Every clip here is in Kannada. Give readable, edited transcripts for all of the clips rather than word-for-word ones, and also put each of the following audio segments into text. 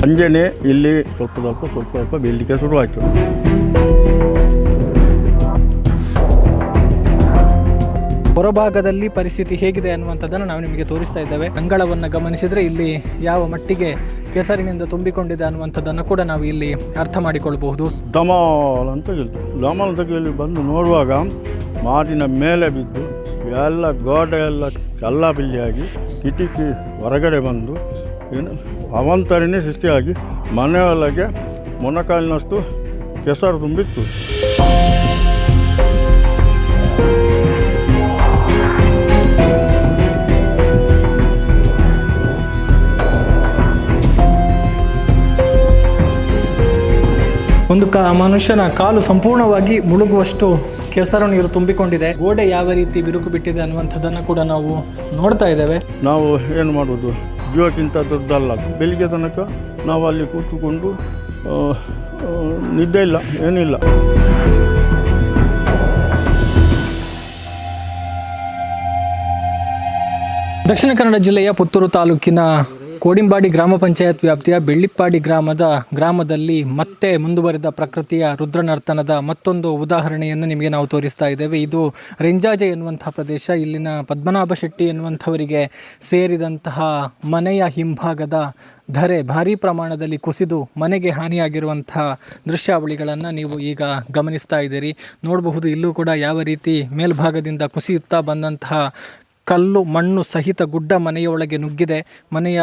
ಸಂಜೆನೇ ಇಲ್ಲಿ ಸ್ವಲ್ಪ ಬೀಳಲಿಕ್ಕೆ ಶುರುವಾಯಿತು. ಹೊರಭಾಗದಲ್ಲಿ ಪರಿಸ್ಥಿತಿ ಹೇಗಿದೆ ಅನ್ನುವಂಥದ್ದನ್ನು ನಾವು ನಿಮಗೆ ತೋರಿಸ್ತಾ ಇದ್ದೇವೆ. ಅಂಗಳವನ್ನು ಗಮನಿಸಿದರೆ ಇಲ್ಲಿ ಯಾವ ಮಟ್ಟಿಗೆ ಕೆಸರಿನಿಂದ ತುಂಬಿಕೊಂಡಿದೆ ಅನ್ನುವಂಥದ್ದನ್ನು ಕೂಡ ನಾವು ಇಲ್ಲಿ ಅರ್ಥ ಮಾಡಿಕೊಳ್ಬಹುದು. ಧಮಾಲ್ ಅಂತ ಹೇಳ್ತು. ಧಮಾಲ್ ಅಂತ ಇಲ್ಲಿ ಬಂದು ನೋಡುವಾಗ ಮಾರಿನ ಮೇಲೆ ಬಿದ್ದು ಎಲ್ಲ ಗೋಡೆ ಎಲ್ಲ ಕಲ್ಲಾಪಿಲ್ಲಿಯಾಗಿ ಕಿಟಕಿ ಹೊರಗಡೆ ಬಂದು ಏನು ಅವಂತರನೇ ಸೃಷ್ಟಿಯಾಗಿ ಮನೆಯೊಳಗೆ ಮೊಣಕಾಲಿನಷ್ಟು ಕೆಸರು ತುಂಬಿತ್ತು. ಒಂದು ಮನುಷ್ಯನ ಕಾಲು ಸಂಪೂರ್ಣವಾಗಿ ಮುಳುಗುವಷ್ಟು ಕೆಸರು ನೀರು ತುಂಬಿಕೊಂಡಿದೆ. ಗೋಡೆ ಯಾವ ರೀತಿ ಬಿರುಕು ಬಿಟ್ಟಿದೆ ಅನ್ನುವಂಥದ್ದನ್ನು ಕೂಡ ನಾವು ನೋಡ್ತಾ ಇದ್ದೇವೆ. ನಾವು ಏನು ಮಾಡೋದು, ಜೀವಕ್ಕಿಂತ ದೊಡ್ಡಲ್ಲ. ಬೆಳಿಗ್ಗೆ ತನಕ ನಾವು ಅಲ್ಲಿ ಕೂತ್ಕೊಂಡು ನಿದ್ದೆ ಇಲ್ಲ, ಏನಿಲ್ಲ. ದಕ್ಷಿಣ ಕನ್ನಡ ಜಿಲ್ಲೆಯ ಪುತ್ತೂರು ತಾಲೂಕಿನ ಕೋಡಿಂಬಾಡಿ ಗ್ರಾಮ ಪಂಚಾಯತ್ ವ್ಯಾಪ್ತಿಯ ಬೆಳ್ಳಿಪ್ಪಾಡಿ ಗ್ರಾಮದಲ್ಲಿ ಮತ್ತೆ ಮುಂದುವರೆದ ಪ್ರಕೃತಿಯ ರುದ್ರನರ್ತನದ ಮತ್ತೊಂದು ಉದಾಹರಣೆಯನ್ನು ನಿಮಗೆ ನಾವು ತೋರಿಸ್ತಾ ಇದ್ದೇವೆ. ಇದು ರೆಂಜಾಜೆ ಎನ್ನುವಂತಹ ಪ್ರದೇಶ. ಇಲ್ಲಿನ ಪದ್ಮನಾಭ ಶೆಟ್ಟಿ ಎನ್ನುವಂಥವರಿಗೆ ಸೇರಿದಂತಹ ಮನೆಯ ಹಿಂಭಾಗದ ಧರೆ ಭಾರೀ ಪ್ರಮಾಣದಲ್ಲಿ ಕುಸಿದು ಮನೆಗೆ ಹಾನಿಯಾಗಿರುವಂತಹ ದೃಶ್ಯಾವಳಿಗಳನ್ನು ನೀವು ಈಗ ಗಮನಿಸ್ತಾ ಇದ್ದೀರಿ. ನೋಡಬಹುದು, ಇಲ್ಲೂ ಕೂಡ ಯಾವ ರೀತಿ ಮೇಲ್ಭಾಗದಿಂದ ಕುಸಿಯುತ್ತಾ ಬಂದಂತಹ ಕಲ್ಲು ಮಣ್ಣು ಸಹಿತ ಗುಡ್ಡ ಮನೆಯೊಳಗೆ ನುಗ್ಗಿದೆ. ಮನೆಯ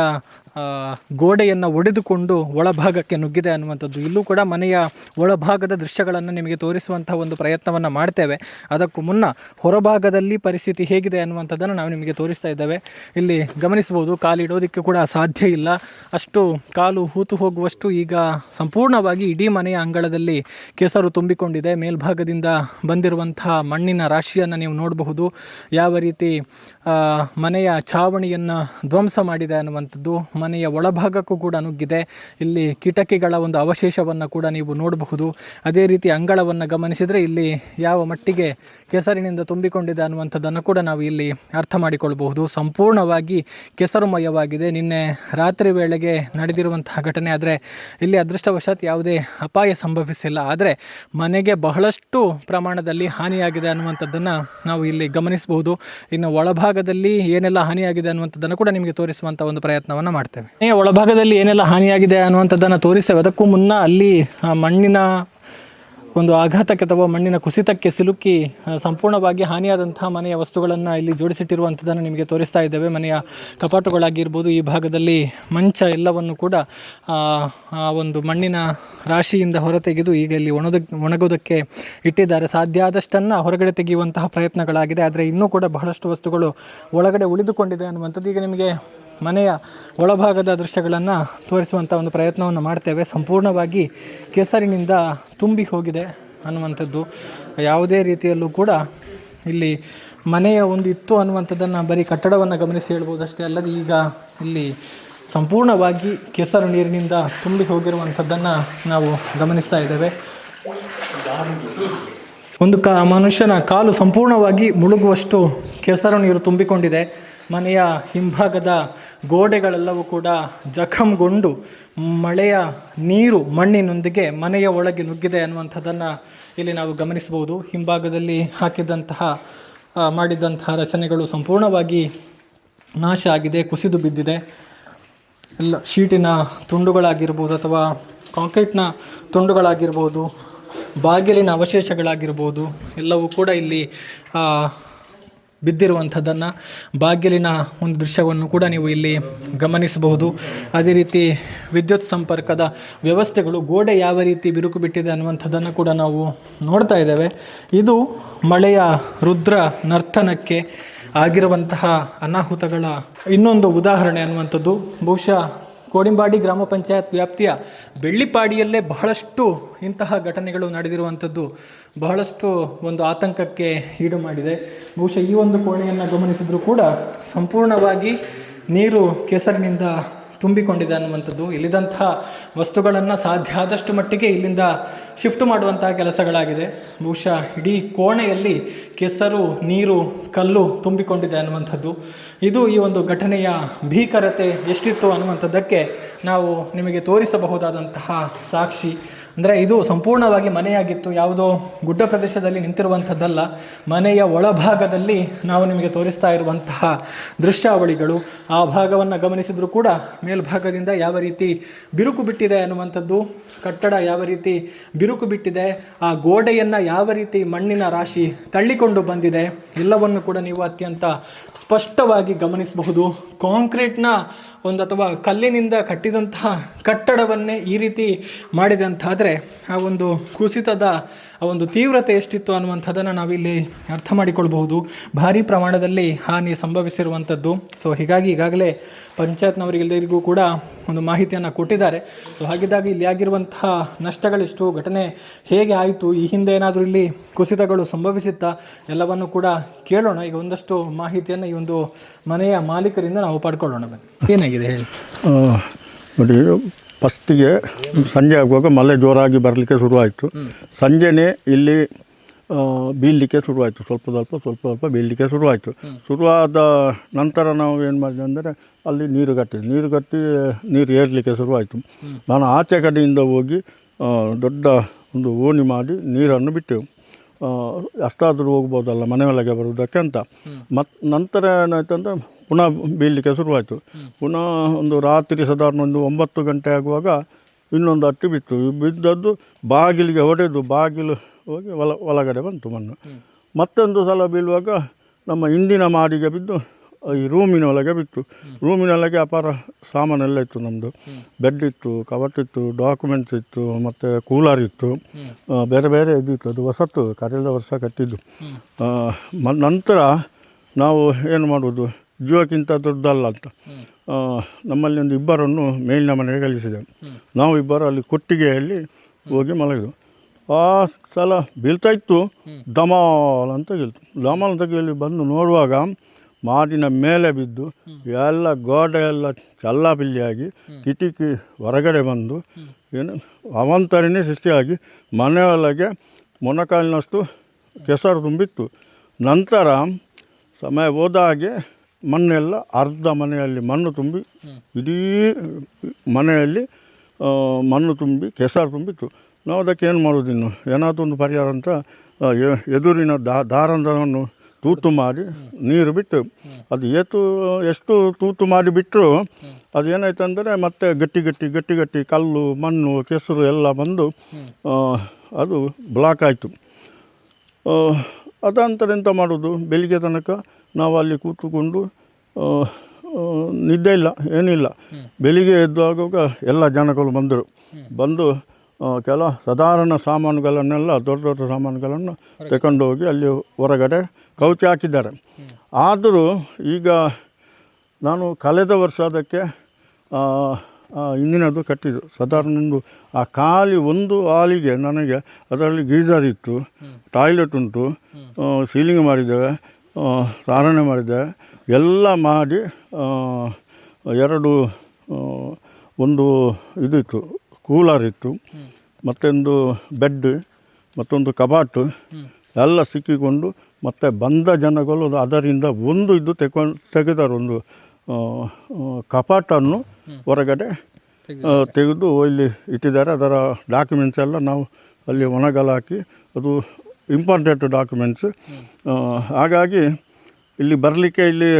ಗೋಡೆಯನ್ನು ಒಡೆದುಕೊಂಡು ಒಳಭಾಗಕ್ಕೆ ನುಗ್ಗಿದೆ ಅನ್ನುವಂಥದ್ದು. ಇಲ್ಲೂ ಕೂಡ ಮನೆಯ ಒಳಭಾಗದ ದೃಶ್ಯಗಳನ್ನು ನಿಮಗೆ ತೋರಿಸುವಂಥ ಒಂದು ಪ್ರಯತ್ನವನ್ನು ಮಾಡ್ತೇವೆ. ಅದಕ್ಕೂ ಮುನ್ನ ಹೊರಭಾಗದಲ್ಲಿ ಪರಿಸ್ಥಿತಿ ಹೇಗಿದೆ ಅನ್ನುವಂಥದ್ದನ್ನು ನಾವು ನಿಮಗೆ ತೋರಿಸ್ತಾ ಇದ್ದೇವೆ. ಇಲ್ಲಿ ಗಮನಿಸ್ಬೋದು, ಕಾಲಿಡೋದಕ್ಕೆ ಕೂಡ ಸಾಧ್ಯ ಇಲ್ಲ, ಅಷ್ಟು ಕಾಲು ಹೂತು ಹೋಗುವಷ್ಟು ಈಗ ಸಂಪೂರ್ಣವಾಗಿ ಇಡೀ ಮನೆಯ ಅಂಗಳದಲ್ಲಿ ಕೆಸರು ತುಂಬಿಕೊಂಡಿದೆ. ಮೇಲ್ಭಾಗದಿಂದ ಬಂದಿರುವಂತಹ ಮಣ್ಣಿನ ರಾಶಿಯನ್ನು ನೀವು ನೋಡಬಹುದು. ಯಾವ ರೀತಿ ಮನೆಯ ಛಾವಣಿಯನ್ನು ಧ್ವಂಸ ಮಾಡಿದೆ ಅನ್ನುವಂಥದ್ದು. ಮನೆಯ ಒಳಭಾಗಕ್ಕೂ ಕೂಡ ನುಗ್ಗಿದೆ. ಇಲ್ಲಿ ಕಿಟಕಿಗಳ ಒಂದು ಅವಶೇಷವನ್ನು ಕೂಡ ನೀವು ನೋಡಬಹುದು. ಅದೇ ರೀತಿ ಅಂಗಳವನ್ನು ಗಮನಿಸಿದರೆ ಇಲ್ಲಿ ಯಾವ ಮಟ್ಟಿಗೆ ಕೆಸರಿನಿಂದ ತುಂಬಿಕೊಂಡಿದೆ ಅನ್ನುವಂಥದ್ದನ್ನು ಕೂಡ ನಾವು ಇಲ್ಲಿ ಅರ್ಥ ಮಾಡಿಕೊಳ್ಬಹುದು. ಸಂಪೂರ್ಣವಾಗಿ ಕೆಸರುಮಯವಾಗಿದೆ. ನಿನ್ನೆ ರಾತ್ರಿ ವೇಳೆಗೆ ನಡೆದಿರುವಂತಹ ಘಟನೆ. ಆದರೆ ಇಲ್ಲಿ ಅದೃಷ್ಟವಶಾತ್ ಯಾವುದೇ ಅಪಾಯ ಸಂಭವಿಸಿಲ್ಲ. ಆದರೆ ಮನೆಗೆ ಬಹಳಷ್ಟು ಪ್ರಮಾಣದಲ್ಲಿ ಹಾನಿಯಾಗಿದೆ ಅನ್ನುವಂಥದ್ದನ್ನು ನಾವು ಇಲ್ಲಿ ಗಮನಿಸಬಹುದು. ಇನ್ನು ಒಳಭಾಗದಲ್ಲಿ ಏನೆಲ್ಲ ಹಾನಿಯಾಗಿದೆ ಅನ್ನುವಂಥದ್ದನ್ನು ಕೂಡ ನಿಮಗೆ ತೋರಿಸುವಂಥ ಒಂದು ಪ್ರಯತ್ನವನ್ನು ಮಾಡ್ತೇವೆ. ಒಳಭಾಗದಲ್ಲಿ ಏನೆಲ್ಲ ಹಾನಿಯಾಗಿದೆ ಅನ್ನುವಂಥದ್ದನ್ನು ತೋರಿಸ್ತೇವೆ. ಅದಕ್ಕೂ ಮುನ್ನ ಅಲ್ಲಿ ಮಣ್ಣಿನ ಒಂದು ಆಘಾತಕ್ಕೆ ಅಥವಾ ಮಣ್ಣಿನ ಕುಸಿತಕ್ಕೆ ಸಿಲುಕಿ ಸಂಪೂರ್ಣವಾಗಿ ಹಾನಿಯಾದಂತಹ ಮನೆಯ ವಸ್ತುಗಳನ್ನು ಇಲ್ಲಿ ಜೋಡಿಸಿಟ್ಟಿರುವಂಥದ್ದನ್ನು ನಿಮಗೆ ತೋರಿಸ್ತಾ ಇದ್ದೇವೆ. ಮನೆಯ ಕಪಾಟುಗಳಾಗಿರ್ಬೋದು, ಈ ಭಾಗದಲ್ಲಿ ಮಂಚ ಎಲ್ಲವನ್ನು ಕೂಡ ಒಂದು ಮಣ್ಣಿನ ರಾಶಿಯಿಂದ ಹೊರತೆಗೆದು ಈಗ ಇಲ್ಲಿ ಒಣಗೋದಕ್ಕೆ ಇಟ್ಟಿದ್ದಾರೆ. ಸಾಧ್ಯ ಆದಷ್ಟನ್ನು ಹೊರಗಡೆ ತೆಗೆಯುವಂತಹ ಪ್ರಯತ್ನಗಳಾಗಿದೆ. ಆದರೆ ಇನ್ನೂ ಕೂಡ ಬಹಳಷ್ಟು ವಸ್ತುಗಳು ಒಳಗಡೆ ಉಳಿದುಕೊಂಡಿದೆ ಅನ್ನುವಂಥದ್ದು. ಈಗ ನಿಮಗೆ ಮನೆಯ ಒಳಭಾಗದ ದೃಶ್ಯಗಳನ್ನು ತೋರಿಸುವಂಥ ಒಂದು ಪ್ರಯತ್ನವನ್ನು ಮಾಡ್ತೇವೆ. ಸಂಪೂರ್ಣವಾಗಿ ಕೆಸರಿನಿಂದ ತುಂಬಿ ಹೋಗಿದೆ ಅನ್ನುವಂಥದ್ದು. ಯಾವುದೇ ರೀತಿಯಲ್ಲೂ ಕೂಡ ಇಲ್ಲಿ ಮನೆಯ ಒಂದು ಇತ್ತು ಅನ್ನುವಂಥದ್ದನ್ನು ಬರೀ ಕಟ್ಟಡವನ್ನು ಗಮನಿಸಿ ಹೇಳ್ಬೋದು ಅಷ್ಟೇ ಅಲ್ಲದೆ ಈಗ ಇಲ್ಲಿ ಸಂಪೂರ್ಣವಾಗಿ ಕೆಸರು ನೀರಿನಿಂದ ತುಂಬಿ ಹೋಗಿರುವಂಥದ್ದನ್ನು ನಾವು ಗಮನಿಸ್ತಾ ಇದ್ದೇವೆ. ಒಂದು ಮನುಷ್ಯನ ಕಾಲು ಸಂಪೂರ್ಣವಾಗಿ ಮುಳುಗುವಷ್ಟು ಕೆಸರು ನೀರು ತುಂಬಿಕೊಂಡಿದೆ. ಮನೆಯ ಹಿಂಭಾಗದ ಗೋಡೆಗಳೆಲ್ಲವೂ ಕೂಡ ಜಖಂಗೊಂಡು ಮಳೆಯ ನೀರು ಮಣ್ಣಿನೊಂದಿಗೆ ಮನೆಯ ಒಳಗೆ ನುಗ್ಗಿದೆ ಅನ್ನುವಂಥದ್ದನ್ನು ಇಲ್ಲಿ ನಾವು ಗಮನಿಸಬಹುದು. ಹಿಂಭಾಗದಲ್ಲಿ ಮಾಡಿದಂತಹ ರಚನೆಗಳು ಸಂಪೂರ್ಣವಾಗಿ ನಾಶ ಆಗಿದೆ, ಕುಸಿದು ಬಿದ್ದಿದೆ. ಎಲ್ಲ ಶೀಟಿನ ತುಂಡುಗಳಾಗಿರ್ಬೋದು ಅಥವಾ ಕಾಂಕ್ರೀಟ್ನ ತುಂಡುಗಳಾಗಿರ್ಬೋದು, ಬಾಗಿಲಿನ ಅವಶೇಷಗಳಾಗಿರ್ಬೋದು, ಎಲ್ಲವೂ ಕೂಡ ಇಲ್ಲಿ ಬಿದ್ದಿರುವಂಥದ್ದನ್ನು, ಬಾಗಿಲಿನ ಒಂದು ದೃಶ್ಯವನ್ನು ಕೂಡ ನೀವು ಇಲ್ಲಿ ಗಮನಿಸಬಹುದು. ಅದೇ ರೀತಿ ವಿದ್ಯುತ್ ಸಂಪರ್ಕದ ವ್ಯವಸ್ಥೆಗಳು, ಗೋಡೆ ಯಾವ ರೀತಿ ಬಿರುಕು ಬಿಟ್ಟಿದೆ ಅನ್ನುವಂಥದ್ದನ್ನು ಕೂಡ ನಾವು ನೋಡ್ತಾ ಇದ್ದೇವೆ. ಇದು ಮಳೆಯ ರುದ್ರ ನರ್ತನಕ್ಕೆ ಆಗಿರುವಂತಹ ಅನಾಹುತಗಳ ಇನ್ನೊಂದು ಉದಾಹರಣೆ ಅನ್ನುವಂಥದ್ದು. ಬಹುಶಃ ಕೋಡಿಂಬಾಡಿ ಗ್ರಾಮ ಪಂಚಾಯತ್ ವ್ಯಾಪ್ತಿಯ ಬೆಳ್ಳಿಪಾಡಿಯಲ್ಲೇ ಬಹಳಷ್ಟು ಇಂತಹ ಘಟನೆಗಳು ನಡೆದಿರುವಂಥದ್ದು ಬಹಳಷ್ಟು ಒಂದು ಆತಂಕಕ್ಕೆ ಈಡು ಮಾಡಿದೆ. ಬಹುಶಃ ಈ ಒಂದು ಕೋಣೆಯನ್ನು ಗಮನಿಸಿದರೂ ಕೂಡ ಸಂಪೂರ್ಣವಾಗಿ ನೀರು ಕೆಸರಿನಿಂದ ತುಂಬಿಕೊಂಡಿದೆ ಅನ್ನುವಂಥದ್ದು. ಇಲ್ಲಿದ್ದಂಥ ವಸ್ತುಗಳನ್ನು ಸಾಧ್ಯ ಆದಷ್ಟು ಮಟ್ಟಿಗೆ ಇಲ್ಲಿಂದ ಶಿಫ್ಟ್ ಮಾಡುವಂಥ ಕೆಲಸಗಳಾಗಿದೆ. ಬಹುಶಃ ಇಡೀ ಕೋಣೆಯಲ್ಲಿ ಕೆಸರು, ನೀರು, ಕಲ್ಲು ತುಂಬಿಕೊಂಡಿದೆ ಅನ್ನುವಂಥದ್ದು. ಇದು ಈ ಒಂದು ಘಟನೆಯ ಭೀಕರತೆ ಎಷ್ಟಿತ್ತು ಅನ್ನುವಂಥದ್ದಕ್ಕೆ ನಾವು ನಿಮಗೆ ತೋರಿಸಬಹುದಾದಂತಹ ಸಾಕ್ಷಿ. ಅಂದರೆ ಇದು ಸಂಪೂರ್ಣವಾಗಿ ಮನೆಯಾಗಿತ್ತು, ಯಾವುದೋ ಗುಡ್ಡ ಪ್ರದೇಶದಲ್ಲಿ ನಿಂತಿರುವಂಥದ್ದಲ್ಲ. ಮನೆಯ ಒಳಭಾಗದಲ್ಲಿ ನಾವು ನಿಮಗೆ ತೋರಿಸ್ತಾ ಇರುವಂತಹ ದೃಶ್ಯಾವಳಿಗಳು. ಆ ಭಾಗವನ್ನು ಗಮನಿಸಿದರೂ ಕೂಡ ಮೇಲ್ಭಾಗದಿಂದ ಯಾವ ರೀತಿ ಬಿರುಕು ಬಿಟ್ಟಿದೆ ಅನ್ನುವಂಥದ್ದು, ಕಟ್ಟಡ ಯಾವ ರೀತಿ ಬಿರುಕು ಬಿಟ್ಟಿದೆ, ಆ ಗೋಡೆಯನ್ನು ಯಾವ ರೀತಿ ಮಣ್ಣಿನ ರಾಶಿ ತಳ್ಳಿಕೊಂಡು ಬಂದಿದೆ, ಎಲ್ಲವನ್ನು ಕೂಡ ನೀವು ಅತ್ಯಂತ ಸ್ಪಷ್ಟವಾಗಿ ಗಮನಿಸಬಹುದು. ಕಾಂಕ್ರೀಟ್ನ ಒಂದು ಅಥವಾ ಕಲ್ಲಿನಿಂದ ಕಟ್ಟಿದಂತಹ ಕಟ್ಟಡವನ್ನೇ ಈ ರೀತಿ ಮಾಡಿದೆ ಅಂತಾದರೆ ಆ ಒಂದು ಕುಸಿತದ ಆ ಒಂದು ತೀವ್ರತೆ ಎಷ್ಟಿತ್ತು ಅನ್ನುವಂಥದ್ದನ್ನು ನಾವಿಲ್ಲಿ ಅರ್ಥ ಮಾಡಿಕೊಳ್ಬಹುದು. ಭಾರೀ ಪ್ರಮಾಣದಲ್ಲಿ ಹಾನಿ ಸಂಭವಿಸಿರುವಂಥದ್ದು. ಸೊ ಹೀಗಾಗಿ ಈಗಾಗಲೇ ಪಂಚಾಯತ್ನವರಿಗೆಲ್ಲರಿಗೂ ಕೂಡ ಒಂದು ಮಾಹಿತಿಯನ್ನು ಕೊಟ್ಟಿದ್ದಾರೆ. ಸೊ ಹಾಗಿದ್ದಾಗ ಇಲ್ಲಿ ಆಗಿರುವಂತಹ ನಷ್ಟಗಳೆಷ್ಟು, ಘಟನೆ ಹೇಗೆ ಆಯಿತು, ಈ ಹಿಂದೆ ಏನಾದರೂ ಇಲ್ಲಿ ಕುಸಿತಗಳು ಸಂಭವಿಸುತ್ತಾ, ಎಲ್ಲವನ್ನು ಕೂಡ ಕೇಳೋಣ. ಈಗ ಒಂದಷ್ಟು ಮಾಹಿತಿಯನ್ನು ಈ ಒಂದು ಮನೆಯ ಮಾಲೀಕರಿಂದ ನಾವು ಪಡ್ಕೊಳ್ಳೋಣ. ಏನಾಗಿದೆ ಹೇಳಿ. ನೋಡಿ, ಫಸ್ಟಿಗೆ ಸಂಜೆ ಆಗುವಾಗ ಮಳೆ ಜೋರಾಗಿ ಬರಲಿಕ್ಕೆ ಶುರುವಾಯಿತು. ಸಂಜೆನೇ ಇಲ್ಲಿ ಬೀಳಲಿಕ್ಕೆ ಶುರುವಾಯಿತು, ಸ್ವಲ್ಪ ಸ್ವಲ್ಪ ಬೀಳಲಿಕ್ಕೆ ಶುರುವಾಯಿತು. ಶುರುವಾದ ನಂತರ ನಾವು ಏನು ಮಾಡಿದೆ ಅಂದರೆ ಅಲ್ಲಿ ನೀರು ಕಟ್ಟಿ ನೀರು ಏರಲಿಕ್ಕೆ ಶುರುವಾಯಿತು. ನಾನು ಆಚೆ ಕಡೆಯಿಂದ ಹೋಗಿ ದೊಡ್ಡ ಒಂದು ಓಣಿ ಮಾಡಿ ನೀರನ್ನು ಬಿಟ್ಟೆವು. ಅಷ್ಟಾದರೂ ಹೋಗ್ಬೋದಲ್ಲ ಮನೆ ಒಳಗೆ ಬರುವುದಕ್ಕೆ ಅಂತ. ನಂತರ ಏನಾಯ್ತು ಅಂದರೆ ಪುನಃ ಬೀಳಲಿಕ್ಕೆ ಶುರುವಾಯಿತು. ಪುನಃ ಒಂದು ರಾತ್ರಿ ಸಾಧಾರಣ ಒಂದು 9 ಗಂಟೆ ಆಗುವಾಗ ಇನ್ನೊಂದು ಅಟ್ಟಿ ಬಿದ್ದದ್ದು ಬಾಗಿಲಿಗೆ ಹೊಡೆದು ಬಾಗಿಲು ಹೋಗಿ ಒಳಗಡೆ ಬಂತು ಮಣ್ಣು. ಮತ್ತೊಂದು ಸಲ ಬೀಳುವಾಗ ನಮ್ಮ ಹಿಂದಿನ ಮಾಡಿಗೆ ಬಿದ್ದು ಈ ರೂಮಿನ ಒಳಗೆ ಬಿತ್ತು. ರೂಮಿನೊಳಗೆ ಅಪಾರ ಸಾಮಾನೆಲ್ಲ ಇತ್ತು. ನಮ್ಮದು ಬೆಡ್ ಇತ್ತು, ಕವಟ್ ಇತ್ತು, ಡಾಕ್ಯುಮೆಂಟ್ಸ್ ಇತ್ತು, ಮತ್ತು ಕೂಲರ್ ಇತ್ತು, ಬೇರೆ ಬೇರೆ ಇದಿತ್ತು. ಅದು ಹೊಸತ್ತು, ಕಳೆದ ವರ್ಷ ಕಟ್ಟಿದ್ದು. ನಂತರ ನಾವು ಏನು ಮಾಡೋದು, ಜೀವಕ್ಕಿಂತ ದೊಡ್ಡದಲ್ಲ ಅಂತ ನಮ್ಮಲ್ಲಿ ಒಂದು ಇಬ್ಬರನ್ನು ಮೇಲಿನ ಮನೆಗೆ ಕಳಿಸಿದೆವು. ನಾವು ಇಬ್ಬರು ಅಲ್ಲಿ ಕೊಟ್ಟಿಗೆಯಲ್ಲಿ ಹೋಗಿ ಮಲಗಿದೆವು. ಆ ಸಲ ಬೀಳ್ತಾ ಇತ್ತು, ದಮಾಲ್ ಅಂತ ಕೇಳಿ ಬಂದು ನೋಡುವಾಗ ಮಾಡಿನ ಮೇಲೆ ಬಿದ್ದು ಎಲ್ಲ ಗೋಡೆ ಎಲ್ಲ ಚಲ್ಲಾಪಿಲ್ಲಿಯಾಗಿ ಕಿಟಕಿ ಹೊರಗಡೆ ಬಂದು ಏನು ಅವಾಂತರನೇ ಸೃಷ್ಟಿಯಾಗಿ ಮನೆಯೊಳಗೆ ಮೊಣಕಾಲಿನಷ್ಟು ಕೆಸರು ತುಂಬಿತ್ತು. ನಂತರ ಸಮಯ ಹೋದ ಹಾಗೆ ಮಣ್ಣೆಲ್ಲ ಅರ್ಧ ಮನೆಯಲ್ಲಿ ಮಣ್ಣು ತುಂಬಿ ಇಡೀ ಮನೆಯಲ್ಲಿ ಮಣ್ಣು ತುಂಬಿ ಕೆಸರು ತುಂಬಿತ್ತು. ನಾವು ಅದಕ್ಕೆ ಏನು ಮಾಡೋದು, ಇನ್ನು ಏನಾದರೂ ಒಂದು ಪರಿಹಾರ ಅಂತ ಎದುರಿನ ದಾರಂದವನ್ನು ತೂತು ಮಾಡಿ ನೀರು ಬಿಟ್ಟು ಅದು ಎಷ್ಟು ತೂತು ಮಾಡಿ ಬಿಟ್ಟರು ಅದು ಏನಾಯ್ತು ಅಂದರೆ ಮತ್ತೆ ಗಟ್ಟಿ ಕಲ್ಲು ಮಣ್ಣು ಕೆಸರು ಎಲ್ಲ ಬಂದು ಅದು ಬ್ಲಾಕ್ ಆಯಿತು. ಅದಂತರ ಎಂತ ಮಾಡೋದು, ಬೆಳಿಗ್ಗೆ ತನಕ ನಾವು ಅಲ್ಲಿ ಕೂತ್ಕೊಂಡು ನಿದ್ದೆ ಇಲ್ಲ, ಏನಿಲ್ಲ. ಬೆಳಿಗ್ಗೆ ಎದ್ದುವಾಗ ಎಲ್ಲ ಜನಗಳು ಬಂದು ಕೆಲ ಸಾಧಾರಣ ಸಾಮಾನುಗಳನ್ನೆಲ್ಲ ದೊಡ್ಡ ಸಾಮಾನುಗಳನ್ನು ತಗೊಂಡು ಹೋಗಿ ಅಲ್ಲಿ ಹೊರಗಡೆ ಕೌಚಿ ಹಾಕಿದ್ದಾರೆ. ಆದರೂ ಈಗ ನಾನು ಕಳೆದ ವರ್ಷ ಅದಕ್ಕೆ ಹಿಂದಿನದು ಕಟ್ಟಿದ್ದು ಸಾಧಾರಣ ಆ ಖಾಲಿ ಒಂದು ಹಾಲಿಗೆ ನನಗೆ ಅದರಲ್ಲಿ ಗೀಜರ್ ಇತ್ತು, ಟಾಯ್ಲೆಟ್ ಉಂಟು, ಸೀಲಿಂಗ್ ಮಾಡಿದ್ದೇವೆ, ಸಾರಣೆ ಮಾಡಿದ್ದೇವೆ, ಎಲ್ಲ ಮಾಡಿ ಒಂದು ಇದಿತ್ತು, ಕೂಲರ್ ಇತ್ತು, ಮತ್ತೊಂದು ಬೆಡ್, ಮತ್ತೊಂದು ಕಬಾಟು ಎಲ್ಲ ಸಿಕ್ಕಿಕೊಂಡು ಮತ್ತು ಬಂದ ಜನಗಳು ಅದರಿಂದ ಒಂದು ಇದು ತೆಗೆದರು. ಒಂದು ಕಪಾಟನ್ನು ಹೊರಗಡೆ ತೆಗೆದು ಇಲ್ಲಿ ಇಟ್ಟಿದ್ದಾರೆ. ಅದರ ಡಾಕ್ಯುಮೆಂಟ್ಸ್ ಎಲ್ಲ ನಾವು ಅಲ್ಲಿ ಒಣಗಲಾಕಿ, ಅದು ಇಂಪಾರ್ಟೆಂಟ್ ಡಾಕ್ಯುಮೆಂಟ್ಸ್. ಹಾಗಾಗಿ ಇಲ್ಲಿ ಬರಲಿಕ್ಕೆ ಇಲ್ಲಿ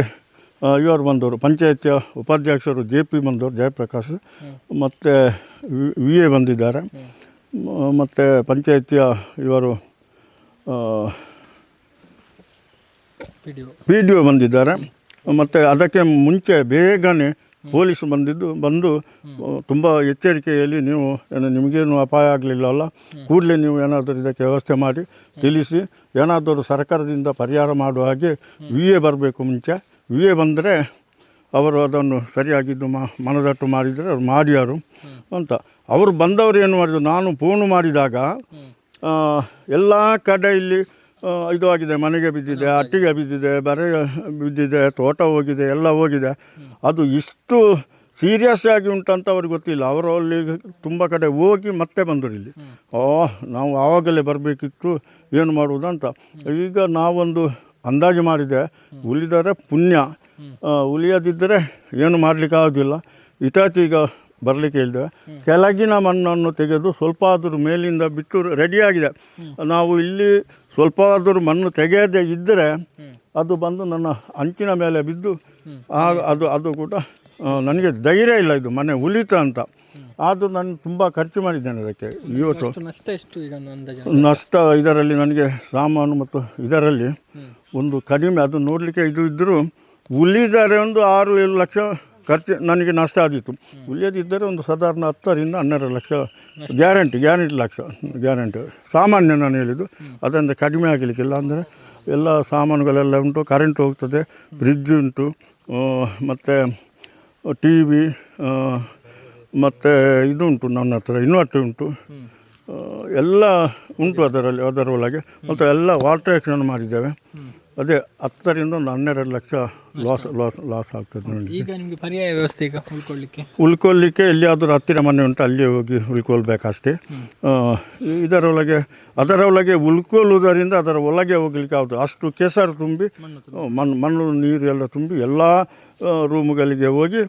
ಇವರು ಬಂದವರು, ಪಂಚಾಯತಿಯ ಉಪಾಧ್ಯಕ್ಷರು JP ಬಂದವರು, ಜಯಪ್ರಕಾಶ್, ಮತ್ತು VA ಬಂದಿದ್ದಾರೆ, ಮತ್ತು ಪಂಚಾಯತಿಯ ಇವರು PDO ಬಂದಿದ್ದಾರೆ. ಮತ್ತು ಅದಕ್ಕೆ ಮುಂಚೆ ಬೇಗನೆ ಪೊಲೀಸ್ ಬಂದು ತುಂಬ ಎಚ್ಚರಿಕೆಯಲ್ಲಿ ನೀವು ನಿಮಗೇನು ಅಪಾಯ ಆಗಲಿಲ್ಲವಲ್ಲ, ಕೂಡಲೇ ನೀವು ಏನಾದರೂ ಇದಕ್ಕೆ ವ್ಯವಸ್ಥೆ ಮಾಡಿ ತಿಳಿಸಿ, ಏನಾದರೂ ಸರ್ಕಾರದಿಂದ ಪರಿಹಾರ ಮಾಡುವ ಹಾಗೆ VA ಬರಬೇಕು. ಮುಂಚೆ VA ಬಂದರೆ ಅವರು ಅದನ್ನು ಸರಿಯಾಗಿದ್ದು ಮನದಟ್ಟು ಮಾಡಿದರೆ ಅವ್ರು ಮಾಡ್ಯಾರು ಅಂತ. ಅವರು ಬಂದವರು ಏನು ಮಾಡಿದ್ರು, ನಾನು ಫೋನು ಮಾಡಿದಾಗ ಎಲ್ಲ ಕಡೆ ಇಲ್ಲಿ ಇದು ಆಗಿದೆ, ಮನೆಗೆ ಬಿದ್ದಿದೆ, ಅಟ್ಟಿಗೆ ಬಿದ್ದಿದೆ, ಬರೆ ಬಿದ್ದಿದೆ, ತೋಟ ಹೋಗಿದೆ, ಎಲ್ಲ ಹೋಗಿದೆ. ಅದು ಇಷ್ಟು ಸೀರಿಯಸ್ ಆಗಿ ಉಂಟಂತ ಅವ್ರಿಗೆ ಗೊತ್ತಿಲ್ಲ. ಅವರು ಅಲ್ಲಿ ತುಂಬ ಕಡೆ ಹೋಗಿ ಮತ್ತೆ ಬಂದರು ಇಲ್ಲಿ. ನಾವು ಆವಾಗಲೇ ಬರಬೇಕಿತ್ತು, ಏನು ಮಾಡುವುದಂತ. ಈಗ ನಾವೊಂದು ಅಂದಾಜು ಮಾಡಿದೆ, ಉಳಿದರೆ ಪುಣ್ಯ, ಉಳಿಯದಿದ್ದರೆ ಏನು ಮಾಡಲಿಕ್ಕಾಗೋದಿಲ್ಲ. ಇಟಾಚಿ ಈಗ ಬರಲಿಕ್ಕೆ ಹೇಳಿದ್ದೇವೆ. ಕೆಳಗಿನ ಮಣ್ಣನ್ನು ತೆಗೆದು ಸ್ವಲ್ಪ ಆದರೂ ಮೇಲಿಂದ ಬಿಟ್ಟು ರೆಡಿಯಾಗಿದೆ. ನಾವು ಇಲ್ಲಿ ಸ್ವಲ್ಪ ಆದರೂ ಮಣ್ಣು ತೆಗೆಯದೇ ಇದ್ದರೆ ಅದು ಬಂದು ನನ್ನ ಅಂಚಿನ ಮೇಲೆ ಬಿದ್ದು ಅದು ಕೂಡ ನನಗೆ ಧೈರ್ಯ ಇಲ್ಲ ಇದು ಮನೆ ಉಳಿತ ಅಂತ. ಆದರೂ ನಾನು ತುಂಬ ಖರ್ಚು ಮಾಡಿದ್ದೇನೆ ಅದಕ್ಕೆ. ಇವತ್ತು ನಷ್ಟ ಇದರಲ್ಲಿ ನನಗೆ ಸಾಮಾನು ಮತ್ತು ಇದರಲ್ಲಿ ಒಂದು ಕಡಿಮೆ, ಅದು ನೋಡಲಿಕ್ಕೆ ಇದು ಇದ್ದರೂ ಉಳಿದರೆ ಒಂದು 6-7 ಲಕ್ಷ ಖರ್ಚು ನನಗೆ ನಷ್ಟ ಆದಿತ್ತು. ಉಳಿಯದಿದ್ದರೆ ಒಂದು ಸಾಧಾರಣ 10ರಿಂದ 12 ಲಕ್ಷ ಗ್ಯಾರಂಟಿ ಲಕ್ಷ ಗ್ಯಾರಂಟಿ. ಸಾಮಾನ್ಯ ನಾನು ಹೇಳಿದ್ದು, ಅದರಿಂದ ಕಡಿಮೆ ಆಗಲಿಕ್ಕಿಲ್ಲ. ಅಂದರೆ ಎಲ್ಲ ಸಾಮಾನುಗಳೆಲ್ಲ ಉಂಟು, ಕರೆಂಟ್ ಹೋಗ್ತದೆ, ಫ್ರಿಜ್ ಉಂಟು, ಮತ್ತು TV, ಮತ್ತು ಇದು ಉಂಟು, ನನ್ನ ಹತ್ರ ಇನ್ವರ್ಟರ್ ಉಂಟು, ಎಲ್ಲ ಉಂಟು ಅದರೊಳಗೆ. ಮತ್ತು ಎಲ್ಲ ವಾಟರ್ ಆಕ್ಷನ್ ಮಾಡಿದ್ದೇವೆ. ಅದೇ 10ರಿಂದ ಒಂದು 12 ಲಕ್ಷ ಲಾಸ್ ಆಗ್ತದೆ ನೋಡಿ. ಈಗ ನಿಮಗೆ ಪರ್ಯಾಯ ವ್ಯವಸ್ಥೆ ಈಗ ಉಳ್ಕೊಳ್ಳಿಕ್ಕೆ ಎಲ್ಲಿಯಾದರೂ ಹತ್ತಿರ ಮನೆ ಉಂಟು, ಅಲ್ಲಿಯೇ ಹೋಗಿ ಉಳ್ಕೊಳ್ಬೇಕಷ್ಟೇ. ಅದರೊಳಗೆ ಉಳ್ಕೊಳ್ಳುವುದರಿಂದ ಅದರ ಒಳಗೆ ಹೋಗ್ಲಿಕ್ಕೆ ಆಗುದು. ಅಷ್ಟು ಕೆಸರು ತುಂಬಿ ಮಣ್ಣು ನೀರು ಎಲ್ಲ ತುಂಬಿ ಎಲ್ಲ ರೂಮುಗಳಿಗೆ ಹೋಗಿ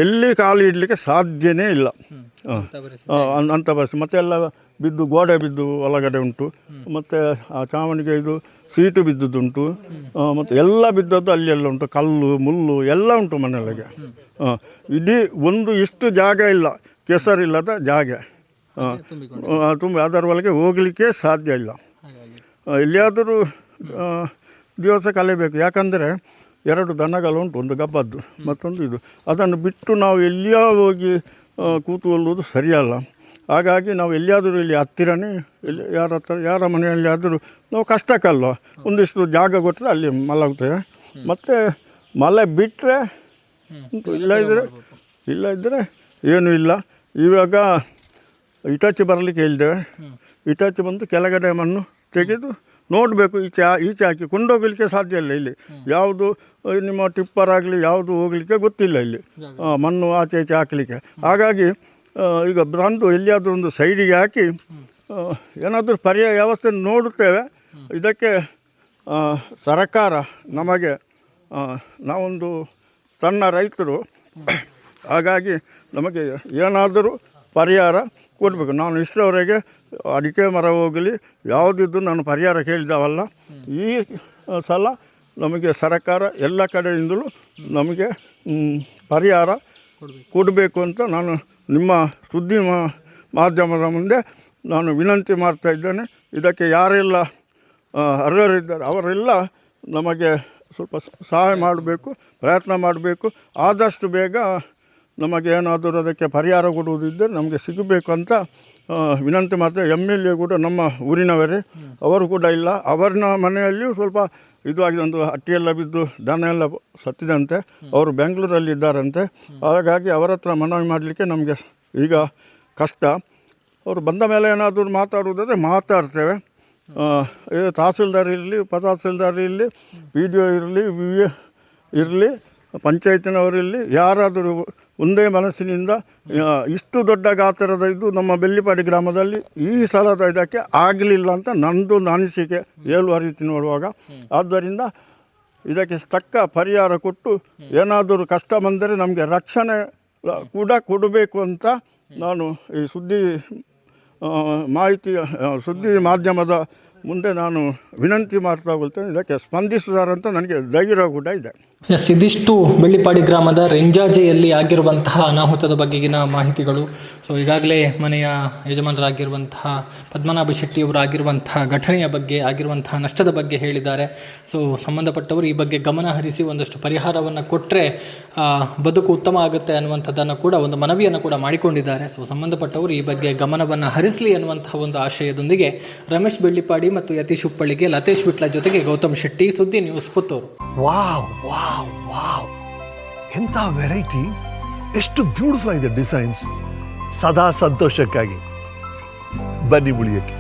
ಎಲ್ಲಿ ಕಾಲು ಇಡಲಿಕ್ಕೆ ಸಾಧ್ಯನೇ ಇಲ್ಲ ಅಂಥ ಪರಿಸ್ಥಿತಿ. ಮತ್ತು ಎಲ್ಲ ಬಿದ್ದು, ಗೋಡೆ ಬಿದ್ದು ಒಳಗಡೆ ಉಂಟು, ಮತ್ತು ಆ ಚಾವಣಿಗೆ ಇದು ಸೀಟು ಬಿದ್ದುದುಂಟು, ಮತ್ತು ಎಲ್ಲ ಬಿದ್ದದ್ದು ಅಲ್ಲೆಲ್ಲ ಉಂಟು, ಕಲ್ಲು ಮುಳ್ಳು ಎಲ್ಲ ಉಂಟು ಮನೆಯೊಳಗೆ. ಇಡೀ ಒಂದು ಇಷ್ಟು ಜಾಗ ಇಲ್ಲ, ಕೆಸರಿಲ್ಲದ ಜಾಗ ತುಂಬ. ಅದರ ಒಳಗೆ ಹೋಗಲಿಕ್ಕೆ ಸಾಧ್ಯ ಇಲ್ಲ. ಎಲ್ಲಿಯಾದರೂ ದಿವಸ ಕಲಿಬೇಕು. ಯಾಕಂದರೆ 2 ದನಗಳುಂಟು, ಒಂದು ಗಬ್ಬದ್ದು ಮತ್ತೊಂದು ಇದು. ಅದನ್ನು ಬಿಟ್ಟು ನಾವು ಎಲ್ಲಿಯೋ ಹೋಗಿ ಕೂತ್ಕೊಳ್ಳುವುದು ಸರಿಯಲ್ಲ. ಹಾಗಾಗಿ ನಾವು ಎಲ್ಲಿಯಾದರೂ ಇಲ್ಲಿ ಹತ್ತಿರನೇ ಯಾರ ಮನೆಯಲ್ಲಿಯಾದರೂ ನಾವು ಕಷ್ಟಕ್ಕಲ್ವ ಒಂದಿಷ್ಟು ಜಾಗ ಕೊಟ್ಟರೆ ಅಲ್ಲಿ ಮಲಗ್ತೇವೆ. ಮತ್ತು ಮಳೆ ಬಿಟ್ಟರೆ ಉಂಟು, ಇಲ್ಲದಿದ್ದರೆ ಏನೂ ಇಲ್ಲ. ಇವಾಗ ಇಟಾಚಿ ಬರಲಿಕ್ಕೆ ಹೇಳಿದ್ದೇವೆ. ಇಟಾಚಿ ಬಂದು ಕೆಳಗಡೆ ಮಣ್ಣು ತೆಗೆದು ನೋಡಬೇಕು. ಈಚೆ ಹಾಕಿ ಕೊಂಡೋಗಲಿಕ್ಕೆ ಸಾಧ್ಯ ಇಲ್ಲ. ಇಲ್ಲಿ ಯಾವುದು ನಿಮ್ಮ ಟಿಪ್ಪರ್ ಆಗಲಿ ಯಾವುದು ಹೋಗಲಿಕ್ಕೆ ಗೊತ್ತಿಲ್ಲ ಇಲ್ಲಿ, ಮಣ್ಣು ಆಚೆ ಈಚೆ ಹಾಕಲಿಕ್ಕೆ. ಹಾಗಾಗಿ ಈಗ ಬಂದು ಎಲ್ಲಿಯಾದರೂ ಒಂದು ಸೈಡಿಗೆ ಹಾಕಿ ಏನಾದರೂ ಪರ್ಯಾಯ ವ್ಯವಸ್ಥೆ ನೋಡುತ್ತೇವೆ. ಇದಕ್ಕೆ ಸರ್ಕಾರ ನಮಗೆ, ನಾವೊಂದು ಸಣ್ಣ ರೈತರು, ಹಾಗಾಗಿ ನಮಗೆ ಏನಾದರೂ ಪರಿಹಾರ ಕೊಡಬೇಕು. ನಾನು ಇಷ್ಟರವರೆಗೆ ಅಡಿಕೆ ಮರ ಹೋಗಲಿ ಯಾವುದಿದ್ದು ನಾನು ಪರಿಹಾರ ಕೇಳಿದವಲ್ಲ. ಈ ಸಲ ನಮಗೆ ಸರ್ಕಾರ ಎಲ್ಲ ಕಡೆಯಿಂದಲೂ ನಮಗೆ ಪರಿಹಾರ ಕೊಡಬೇಕು ಅಂತ ನಾನು ನಿಮ್ಮ ಸುದ್ದಿ ಮಾಧ್ಯಮದ ಮುಂದೆ ನಾನು ವಿನಂತಿ ಮಾಡ್ತಾ ಇದ್ದೇನೆ. ಇದಕ್ಕೆ ಯಾರೆಲ್ಲ ಅರ್ಹರಿದ್ದಾರೆ ಅವರೆಲ್ಲ ನಮಗೆ ಸ್ವಲ್ಪ ಸಹಾಯ ಮಾಡಬೇಕು, ಪ್ರಯತ್ನ ಮಾಡಬೇಕು. ಆದಷ್ಟು ಬೇಗ ನಮಗೆ ಏನಾದರೂ ಅದಕ್ಕೆ ಪರಿಹಾರ ಕೊಡುವುದಿದ್ದರೆ ನಮಗೆ ಸಿಗಬೇಕು ಅಂತ ವಿನಂತಿ ಮಾಡ್ತೇವೆ. MLA ಕೂಡ ನಮ್ಮ ಊರಿನವರೇ, ಅವರು ಕೂಡ ಇಲ್ಲ. ಅವರ ಮನೆಯಲ್ಲಿಯೂ ಸ್ವಲ್ಪ ಇದು ಆಗಿದೆ, ಒಂದು ಹಟ್ಟಿಯೆಲ್ಲ ಬಿದ್ದು ದನ ಎಲ್ಲ ಸತ್ತಿದಂತೆ. ಅವರು ಬೆಂಗಳೂರಲ್ಲಿ ಇದ್ದಾರಂತೆ. ಹಾಗಾಗಿ ಅವರ ಹತ್ರ ಮನವಿ ಮಾಡಲಿಕ್ಕೆ ನಮಗೆ ಈಗ ಕಷ್ಟ. ಅವರು ಬಂದ ಮೇಲೆ ಏನಾದರೂ ಮಾತಾಡುವುದಾದರೆ ಮಾತಾಡ್ತೇವೆ. ತಹಸೀಲ್ದಾರ್ ಇರಲಿ, ಉಪತಹಸೀಲ್ದಾರ್ ಇರಲಿ, PDO ಇರಲಿ, VA ಇರಲಿ, ಪಂಚಾಯತಿನವರಿರಲಿ, ಯಾರಾದರೂ ಒಂದೇ ಮನಸ್ಸಿನಿಂದ ಇಷ್ಟು ದೊಡ್ಡ ಗಾತ್ರದ ಇದು ನಮ್ಮ ಬೆಳ್ಳಿಪಾಡಿ ಗ್ರಾಮದಲ್ಲಿ ಈ ಸಲದ ಇದಕ್ಕೆ ಆಗಲಿಲ್ಲ ಅಂತ ನನ್ನದೊಂದು ಅನಿಸಿಕೆ ಹೇಳುವ ರೀತಿ ನೋಡುವಾಗ. ಆದ್ದರಿಂದ ಇದಕ್ಕೆ ತಕ್ಕ ಪರಿಹಾರ ಕೊಟ್ಟು ಏನಾದರೂ ಕಷ್ಟ ಬಂದರೆ ನಮಗೆ ರಕ್ಷಣೆ ಕೂಡ ಕೊಡಬೇಕು ಅಂತ ನಾನು ಈ ಸುದ್ದಿ ಮಾಧ್ಯಮದ ಮುಂದೆ ನಾನು ವಿನಂತಿ ಮಾಡ್ತಾ ಹೋಗ್ತೇನೆ. ಇದಕ್ಕೆ ಸ್ಪಂದಿಸಿದಾರಂತ ನನಗೆ ಧೈರ್ಯ ಕೂಡ ಇದೆ. ಇದಿಷ್ಟು ಬೆಳ್ಳಿಪಾಡಿ ಗ್ರಾಮದ ರೆಂಜಾಜೆಯಲ್ಲಿ ಆಗಿರುವಂತಹ ಅನಾಹುತದ ಬಗೆಗಿನ ಮಾಹಿತಿಗಳು. ಸೊ ಈಗಾಗಲೇ ಮನೆಯ ಯಜಮಾನರಾಗಿರುವಂತಹ ಪದ್ಮನಾಭ ಶೆಟ್ಟಿಯವರು ಆಗಿರುವಂತಹ ಘಟನೆಯ ಬಗ್ಗೆ, ಆಗಿರುವಂತಹ ನಷ್ಟದ ಬಗ್ಗೆ ಹೇಳಿದ್ದಾರೆ. ಸೊ ಸಂಬಂಧಪಟ್ಟವರು ಈ ಬಗ್ಗೆ ಗಮನ ಹರಿಸಿ ಒಂದಷ್ಟು ಪರಿಹಾರವನ್ನು ಕೊಟ್ಟರೆ ಬದುಕು ಉತ್ತಮ ಆಗುತ್ತೆ ಅನ್ನುವಂಥದ್ದನ್ನು ಕೂಡ ಒಂದು ಮನವಿಯನ್ನು ಕೂಡ ಮಾಡಿಕೊಂಡಿದ್ದಾರೆ. ಸೊ ಸಂಬಂಧಪಟ್ಟವರು ಈ ಬಗ್ಗೆ ಗಮನವನ್ನು ಹರಿಸಲಿ ಅನ್ನುವಂತಹ ಒಂದು ಆಶಯದೊಂದಿಗೆ ರಮೇಶ್ ಬೆಳ್ಳಿಪಾಡಿ ಮತ್ತು ಯತೀಶ್ ಉಪ್ಪಳ್ಳಿಗೆ, ಲತೇಶ್ ಬಿಟ್ಲ ಜೊತೆಗೆ ಗೌತಮ್ ಶೆಟ್ಟಿ, ಸುದ್ದಿ news, Puttur. Wow wow wow, ಎಂಥ ವೆರೈಟಿ, ಎಷ್ಟು ಬ್ಯೂಟಿಫುಲ್ ಆಗಿದೆ ಡಿಸೈನ್ಸ್. ಸದಾ ಸಂತೋಷಕ್ಕಾಗಿ ಬನ್ನಿ ಉಳಿಯಕ್ಕೆ.